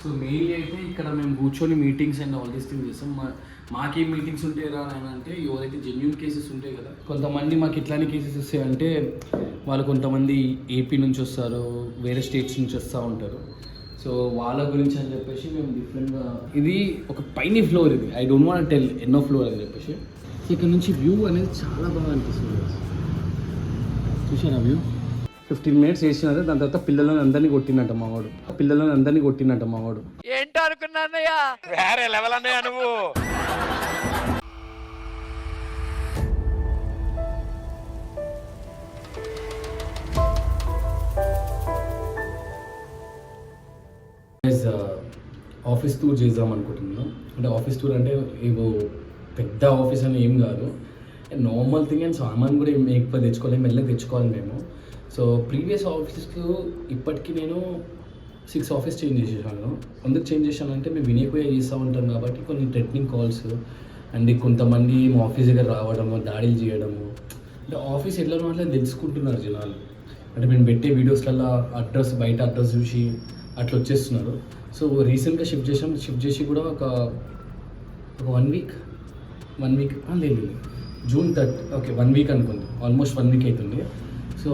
So mainly అయితే ఇక్కడ మేము కూర్చొని meetings and all these things చేస్తాం. మాకేం మీటింగ్స్ ఉంటాయి రా అని అంటే ఎవరైతే జెన్యున్ కేసెస్ ఉంటాయి కదా, కొంతమంది మాకు ఇట్లాంటి కేసెస్ వస్తాయంటే వాళ్ళు కొంతమంది ఏపీ నుంచి వస్తారు, వేరే స్టేట్స్ నుంచి వస్తూ ఉంటారు. సో వాళ్ళ గురించి అని చెప్పేసి మేము డిఫరెంట్గా, ఇది ఒక పైన ఫ్లోర్, ఇది ఐ డోంట్ వాంట్ టెల్ ఎన్నో ఫ్లోర్ అని చెప్పేసి. సో ఇక్కడ నుంచి వ్యూ అనేది చాలా బాగా అనిపిస్తుంది. చూసారా వ్యూ? 15 minutes చేసినారు. దాని తర్వాత పిల్లలను అందరినీ కొట్టినట్ట మావాడు. ఏంటో అనుకున్నానయ్యా, వేరే లెవెల్ అన్నయ్యా నువ్వు. ఆఫీస్ టూర్ చేద్దాం అనుకుంటున్నాం. అంటే ఆఫీస్ టూర్ అంటే ఏవో పెద్ద ఆఫీస్ అని ఏం కాదు, నార్మల్ థింగ్. అండ్ సామాన్ కూడా ఏం ఎక్కువ తెచ్చుకోవాలి, మెల్లగా తెచ్చుకోవాలి మేము. సో ప్రీవియస్ ఆఫీస్లో ఇప్పటికీ నేను 6 ఆఫీస్ చేంజ్ చేసేసాను. ఎందుకు చేంజ్ చేశానంటే మేము వినేపోయే చేస్తూ ఉంటాం కాబట్టి కొన్ని థ్రెటనింగ్ కాల్స్ అండ్ కొంతమంది మా ఆఫీస్ దగ్గర రావడము, దాడులు చేయడము. అంటే ఆఫీస్ ఎట్లా అట్లా తెలుసుకుంటున్నారు జనాలు. అంటే మేము పెట్టే వీడియోస్లలో బయట అడ్రస్ చూసి అట్లా వచ్చేస్తున్నారు. సో రీసెంట్గా షిఫ్ట్ చేసి కూడా ఒక 1 వీక్ లేదు, June 3rd, ఓకే 1 వీక్ అనుకుంది, ఆల్మోస్ట్ 1 వీక్ అవుతుంది. సో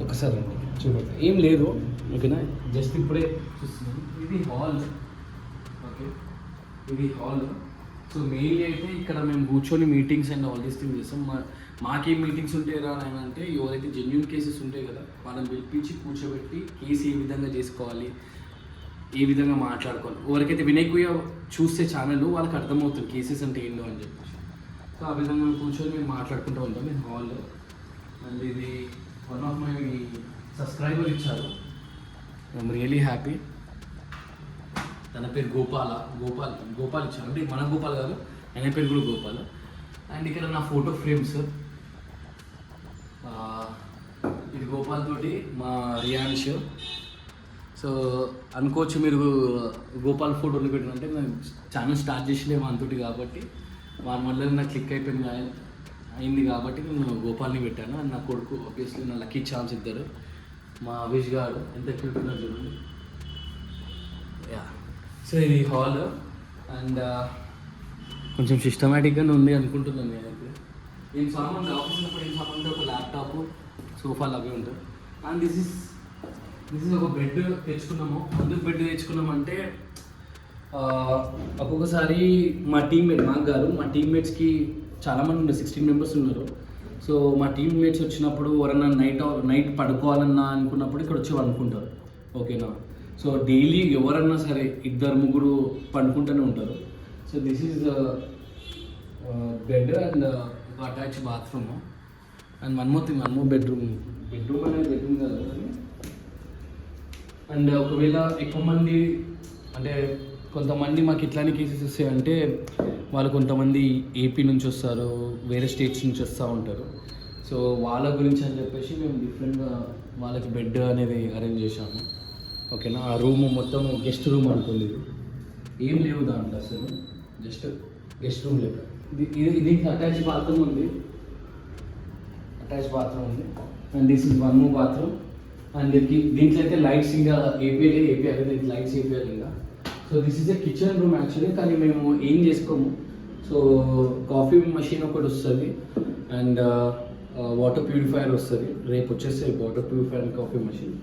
ఒకసారి అండి చూడండి, ఏం లేదు ఓకేనా, జస్ట్ ఇప్పుడే చూస్తున్నాను. ఇది హాల్, ఓకే ఇది హాల్. సో మెయిన్లీ అయితే ఇక్కడ మేము కూర్చొని meetings and all these things చేస్తాం. మాకేం మీటింగ్స్ ఉంటాయి రా అని అంటే ఎవరైతే జెన్యున్ కేసెస్ ఉంటాయి కదా, వాళ్ళని పిలిపించి కూర్చోబెట్టి కేసు ఏ విధంగా చేసుకోవాలి, ఏ విధంగా మాట్లాడుకోవాలి. ఎవరికైతే వినయకుయ్య చూస్తే ఛానల్ వాళ్ళకి అర్థమవుతుంది కేసెస్ అంటే ఏంటో అని చెప్పేసి. సో ఆ విధంగా కూర్చొని మేము మాట్లాడుకుంటూ ఉంటాం ఈ హాల్లో. అండ్ ఇది వన్ ఆఫ్ మై సబ్స్క్రైబర్ ఇచ్చారు, ఐఎమ్ రియలీ హ్యాపీ. తన పేరు గోపాల్ ఇచ్చారు. అంటే మన గోపాల్ కాదు, ఆయన పేరు కూడా గోపాల్. అండ్ ఇక్కడ నా ఫోటో ఫ్రేమ్స్, ఇది గోపాల్ తోటి మా రియాన్ష్. సో అనుకోవచ్చు మీరు గోపాల్ ఫోటోలు పెట్టినంటే నేను ఛానల్ స్టార్ట్ చేసిలే వానితోటి కాబట్టి వాని వల్ల నాకు క్లిక్ అయింది కాబట్టి నేను గోపాల్ని పెట్టాను. అండ్ నా కొడుకు ఆబ్వియస్లీ నా లక్కీ ఛాన్స్ ఇద్దరు, మా అభిష్ గారు ఎంత క్యూట్ ఉన్నారు చూడండి. యా, సో ఇది హాల్. అండ్ కొంచెం సిస్టమేటిక్గానే ఉంది అనుకుంటున్నాను నేనైతే. ఏం సామాన్ ఆఫీస్ ఉన్నప్పుడు ఏం సామాన్ అంటే ఒక ల్యాప్టాప్, సోఫాలు అవి ఉంటాయి. అండ్ దిస్ ఇస్ ఒక బెడ్ తెచ్చుకున్నాము. అందుకు బెడ్ తెచ్చుకున్నామంటే ఒక్కొక్కసారి మా టీమ్మేట్స్కి చాలామంది ఉన్నారు, 16 మెంబర్స్ ఉన్నారు. సో మా టీమ్మేట్స్ వచ్చినప్పుడు ఎవరన్నా నైట్ పడుకోవాలన్నా అనుకున్నప్పుడు ఇక్కడ వచ్చి అనుకుంటారు, ఓకేనా. సో డైలీ ఎవరన్నా సరే 2-3 పడుకుంటూనే ఉంటారు. So this is bed and attach bathroom and one more bedroom అనేది బెడ్రూమ్ కదా. అండ్ ఒకవేళ ఎక్కువ మంది అంటే కొంతమంది మాకు ఇట్లాంటి కేసెస్ వస్తాయంటే వాళ్ళు కొంతమంది ఏపీ నుంచి వస్తారు, వేరే స్టేట్స్ నుంచి వస్తూ ఉంటారు. సో వాళ్ళ గురించి అని చెప్పేసి మేము డిఫరెంట్గా వాళ్ళకి బెడ్ అనేది అరేంజ్ చేశాము, ఓకేనా. ఆ రూమ్ మొత్తం గెస్ట్ రూమ్ అనుకోండి, ఏం లేవు దాంట్లో అసలు, జస్ట్ గెస్ట్ రూమ్ లేదు. దీనికి అటాచ్ బాత్రూమ్ ఉంది and this is one more bathroom. And దీంట్లో అయితే లైట్స్ ఇంకా ఏపీ దీనికి లైట్స్ వేయాలి ఇంకా. So this is a kitchen room actually, కానీ మేము ఏం చేసుకోము. సో కాఫీ మెషిన్ ఒకటి వస్తుంది అండ్ వాటర్ ప్యూరిఫైయర్ వస్తుంది, రేపు వచ్చేస్తే water purifier and coffee machine.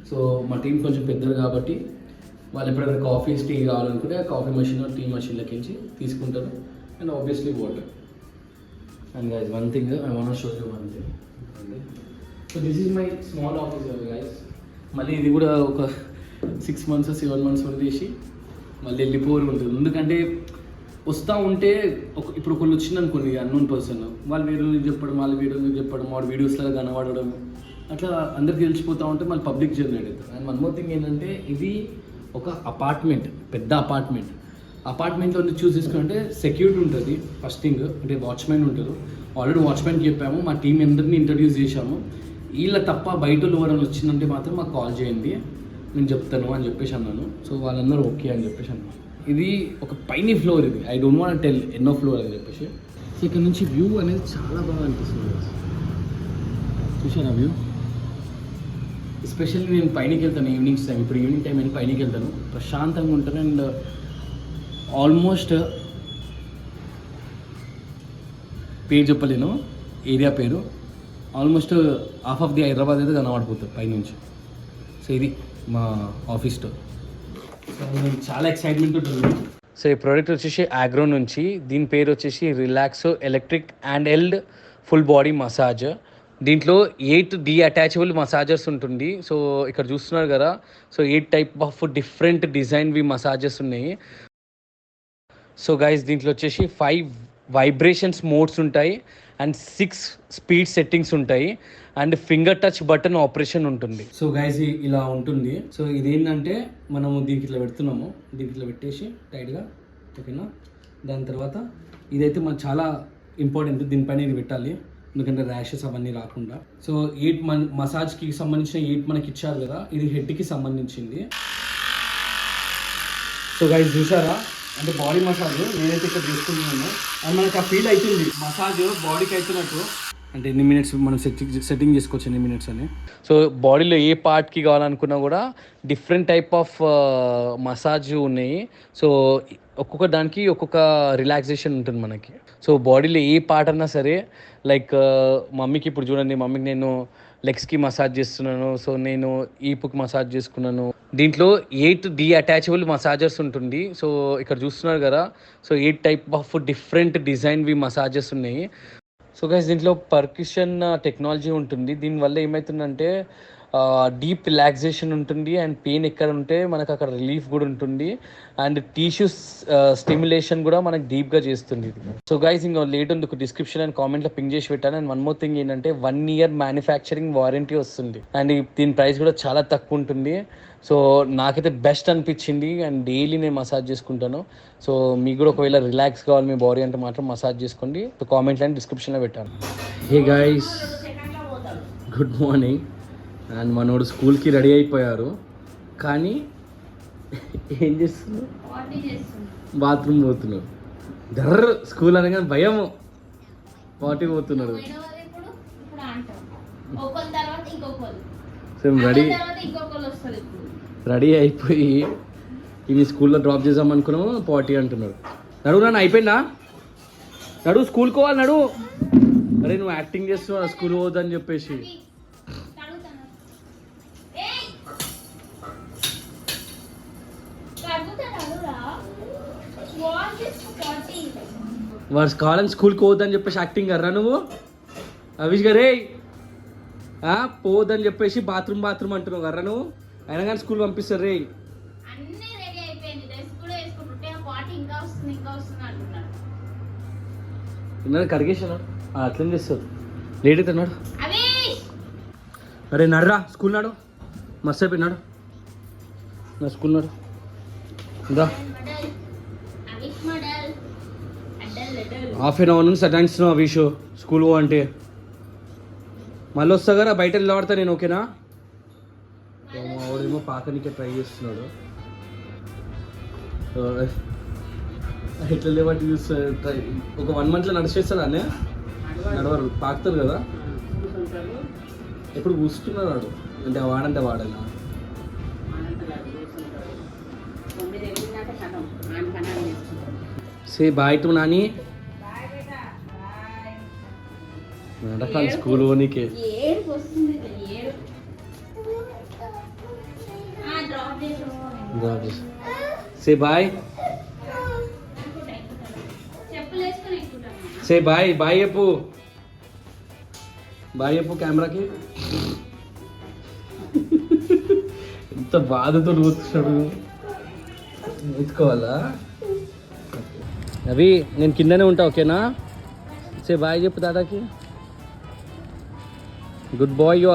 So మా టీం కొంచెం పెద్దది కాబట్టి వాళ్ళు ఎప్పుడైనా టీ కావాలనుకుంటే కాఫీ మెషిన్ టీ మెషిన్లకించి తీసుకుంటారు. And obviously water. And guys one thing I want show you one thing. So this is my small office guys. మళ్ళీ ఇది కూడా ఒక 6 months 7 months వదిలేసి మళ్ళీ వెళ్ళిపోరు ఉంటుంది. ఎందుకంటే వస్తూ ఉంటే ఇప్పుడు ఒకళ్ళు వచ్చిందనుకోండి అన్నోన్ పర్సన్, వాళ్ళు వీడియోకి చెప్పడం, వాడు వీడియోస్లో కనబడడం, అట్లా అందరికి తెలిసిపోతూ ఉంటే మళ్ళీ పబ్లిక్ జర్నల్ అవుతుంది. అండ్ వన్ మోర్ థింగ్ ఏంటంటే ఇది ఒక అపార్ట్మెంట్, పెద్ద అపార్ట్మెంట్లో చూస్ చేసుకుంటే సెక్యూరిటీ ఉంటుంది ఫస్ట్ థింగ్, అంటే వాచ్మెన్ ఉంటారు. ఆల్రెడీ వాచ్మెన్కి చెప్పాము, మా టీం అందరినీ ఇంట్రడ్యూస్ చేశాము. వీళ్ళ తప్ప బయట ఎవరైనా వచ్చిందంటే మాత్రం మాకు కాల్ చేయండి, నేను చెప్తాను అని చెప్పేసి అన్నాను. సో వాళ్ళందరూ ఓకే అని చెప్పేసి అన్నాను. ఇది ఒక పైన ఫ్లోర్, ఇది ఐ డోంట్ వాంట్ టెల్ ఎన్నో ఫ్లోర్ అని చెప్పేసి. సో ఇక్కడ నుంచి వ్యూ అనేది చాలా బాగా అనిపిస్తుంది. చూసారా వ్యూ? ఎస్పెషల్లీ నేను పైనకి వెళ్తాను ఈవినింగ్స్ టైం. ఇప్పుడు ఈవినింగ్ టైం అని పైనకి వెళ్తాను, ప్రశాంతంగా ఉంటాను. అండ్ ఆల్మోస్ట్ పేరు చెప్పలేను, ఏరియా పేరు, almost half of the Hyderabad అయితే కనబడిపోతుంది పైనుంచి. సో ఇది మా ఆఫీస్ స్టోర్. సో చాలా ఎక్సైట్మెంట్ ఉంటుంది. సో ఈ ప్రోడక్ట్ వచ్చేసి ఆగ్రో నుంచి, దీని పేరు వచ్చేసి Relaxo electric and held full body massage. దీంట్లో 8 డీఅటాచబుల్ మసాజర్స్ ఉంటుంది. సో ఇక్కడ చూస్తున్నారు కదా, సో 8 టైప్ ఆఫ్ డిఫరెంట్ డిజైన్వి మసాజెస్ ఉన్నాయి. సో గైస్ దీంట్లో వచ్చేసి 5 వైబ్రేషన్స్ మోడ్స్ ఉంటాయి అండ్ 6 స్పీడ్ సెట్టింగ్స్ ఉంటాయి and finger touch button operation ఉంటుంది. సో గైస్ ఇలా ఉంటుంది. సో ఇదేంటంటే మనము దీనికి ఇట్లా పెడుతున్నాము, దీనికి ఇట్లా పెట్టేసి టైట్గా, ఓకేనా. దాని తర్వాత ఇదైతే మనకు చాలా ఇంపార్టెంట్, దీనిపైన ఇది పెట్టాలి ఎందుకంటే ర్యాషెస్ అవన్నీ రాకుండా. సో 8 మసాజ్కి సంబంధించిన 8 మనకి ఇచ్చారు కదా, ఇది హెడ్కి సంబంధించింది. సో గైస్ చూసారా, అంటే బాడీ మసాజ్ నేనైతే ఇక్కడ తీసుకుంటున్నాను అండ్ మనకు ఆ ఫీల్ అవుతుంది మసాజ్ బాడీకి అవుతున్నట్టు. అంటే ఎన్ని మినిట్స్ మనం సెట్టింగ్ చేసుకోవచ్చు, ఎన్ని మినిట్స్ అని. సో బాడీలో ఏ పార్ట్కి కావాలనుకున్నా కూడా డిఫరెంట్ టైప్ ఆఫ్ మసాజ్ ఉన్నాయి. సో ఒక్కొక్క దానికి ఒక్కొక్క రిలాక్సేషన్ ఉంటుంది మనకి. సో బాడీలో ఏ పార్ట్ అన్నా సరే, లైక్ మమ్మీకి ఇప్పుడు చూడండి, మమ్మీకి నేను లెగ్స్కి మసాజ్ చేస్తున్నాను, సో నేను ఈపుకి మసాజ్ చేసుకున్నాను. దీంట్లో 8 డీఅటాచబుల్ మసాజర్స్ ఉంటుంది. సో ఇక్కడ చూస్తున్నారు కదా, సో 8 టైప్ ఆఫ్ డిఫరెంట్ డిజైన్వి మసాజెస్ ఉన్నాయి. సో గైస్ దీంట్లో పర్క్యూషన్ టెక్నాలజీ ఉంటుంది. దీనివల్ల ఏమవుతుందంటే డీప్ రిలాక్సేషన్ ఉంటుంది అండ్ పెయిన్ ఎక్కడ ఉంటే మనకు అక్కడ రిలీఫ్ కూడా ఉంటుంది అండ్ టిష్యూస్ స్టిమ్యులేషన్ కూడా మనకు డీప్గా చేస్తుంది ఇది. సో గైస్ ఇంకా లేట్ ఉంది, డిస్క్రిప్షన్ అండ్ కామెంట్లో పింక్ చేసి పెట్టాను. అండ్ వన్ మోర్ థింగ్ ఏంటంటే 1 year మ్యానుఫ్యాక్చరింగ్ వారంటీ వస్తుంది అండ్ దీని ప్రైస్ కూడా చాలా తక్కువ ఉంటుంది. సో నాకైతే బెస్ట్ అనిపించింది అండ్ డైలీ నేను మసాజ్ చేసుకుంటాను. సో మీకు కూడా ఒకవేళ రిలాక్స్ కావాలి మీ బాడీ అంటే మాత్రం మసాజ్ చేసుకోండి. సో కామెంట్లో అండ్ డిస్క్రిప్షన్లో పెట్టాను. Hey guys, good morning. And మనోడు స్కూల్కి రెడీ అయిపోయారు, కానీ ఏం చేస్తున్నారు, బాత్రూమ్ పోతున్నారు. గర్ర స్కూల్ అనగానే భయము, పార్టీ పోతున్నాడు. సో రెడీ అయిపోయి ఇవి స్కూల్లో డ్రాప్ చేద్దాం అనుకున్నాము, పార్టీ అంటున్నాడు. నడువు నాన్న, అయిపోయిందా, నడువు స్కూల్కి పోవాలి, నడువు. అరే నువ్వు యాక్టింగ్ చేస్తున్నావు స్కూల్ పోవద్దని చెప్పేసి. వాడు కావాలని స్కూల్కి పోవద్దని చెప్పేసి యాక్టింగ్ కర్రా నువ్వు. అవిష్ గారే పోవద్దని చెప్పేసి బాత్రూమ్ అంటున్నావు కర్రా నువ్వు. అయినా కానీ స్కూల్ పంపిస్తారు రే. విన్నాడు కడిగేసాను, అట్లా చేస్తారు. లేట్ అయితే నాడు. అరే నడరా స్కూల్ నాడు, మస్తు అయిపోయినాడు నా స్కూల్ నాడు. ఇంకా హాఫ్ అన్ అవర్ నుంచి సటాయిస్తున్నావు అవిషు స్కూల్ పో అంటే. మళ్ళీ వస్తా కదా, బయట నిలబడతా నేను, ఓకేనా. వాడేమో పాకనికే ట్రై చేస్తున్నాడు. ఎట్లా లేబట్టి చూస్తా ట్రై, ఒక 1 monthలో నడిచేస్తాడు అనే. నడవరు, పాకుతారు కదా. ఎప్పుడు కూర్చున్నాడు అంటే వాడంటే వాడనా. Say bye to Nani. నడకాలి స్కూల్ పోనీకే. Say bye, say bye, bye చెప్పు, బాయ్ చెప్పు కెమెరాకి. ఎంత బాధతో కూర్చున్నాడు. ఎత్తుకోవాలా అవి, నేను కిందనే ఉంటా, ఓకేనా. సే బాయ్ చెప్పు దాదాకి. Good bye you.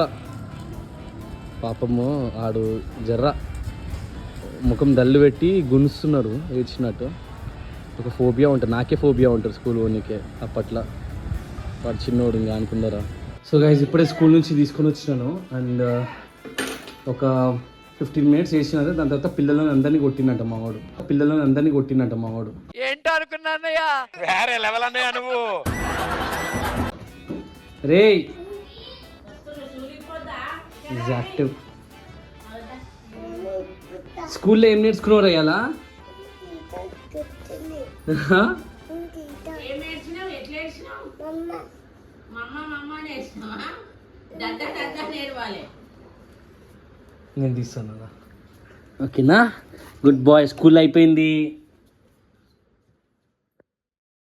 పాపము ఆడు జర్ర ముఖం దల్లు పెట్టి గునుస్తున్నారు ఏడ్చినట్టు. ఒక ఫోబియా ఉంటుంది, నాకే ఫోబియా ఉంటుంది స్కూల్ పోనీకే అప్పట్లో. వాడు చిన్నోడు ఇంకా అనుకున్నారా. సో గైస్ ఇప్పుడే స్కూల్ నుంచి తీసుకొని వచ్చినాను అండ్ ఒక 15 minutes వేసినారు. దాని తర్వాత పిల్లలను అందరినీ కొట్టినట్ట మా వాడు. ఏంటో అనుకున్నానయ్యా, వేరే లెవెల్ అన్నయ్యా నువ్వు. రే యాక్టివ్ స్కూల్లో ఏం నేర్చుకున్నారు అయ్యాలా ఏం నేర్చినావు ఎట్లా నేర్చినావు మమ్మ నేర్చినావా దద్ద నేర్వాలి నేను తీస్తాను ఓకేనా గుడ్ బాయ్ స్కూల్ అయిపోయింది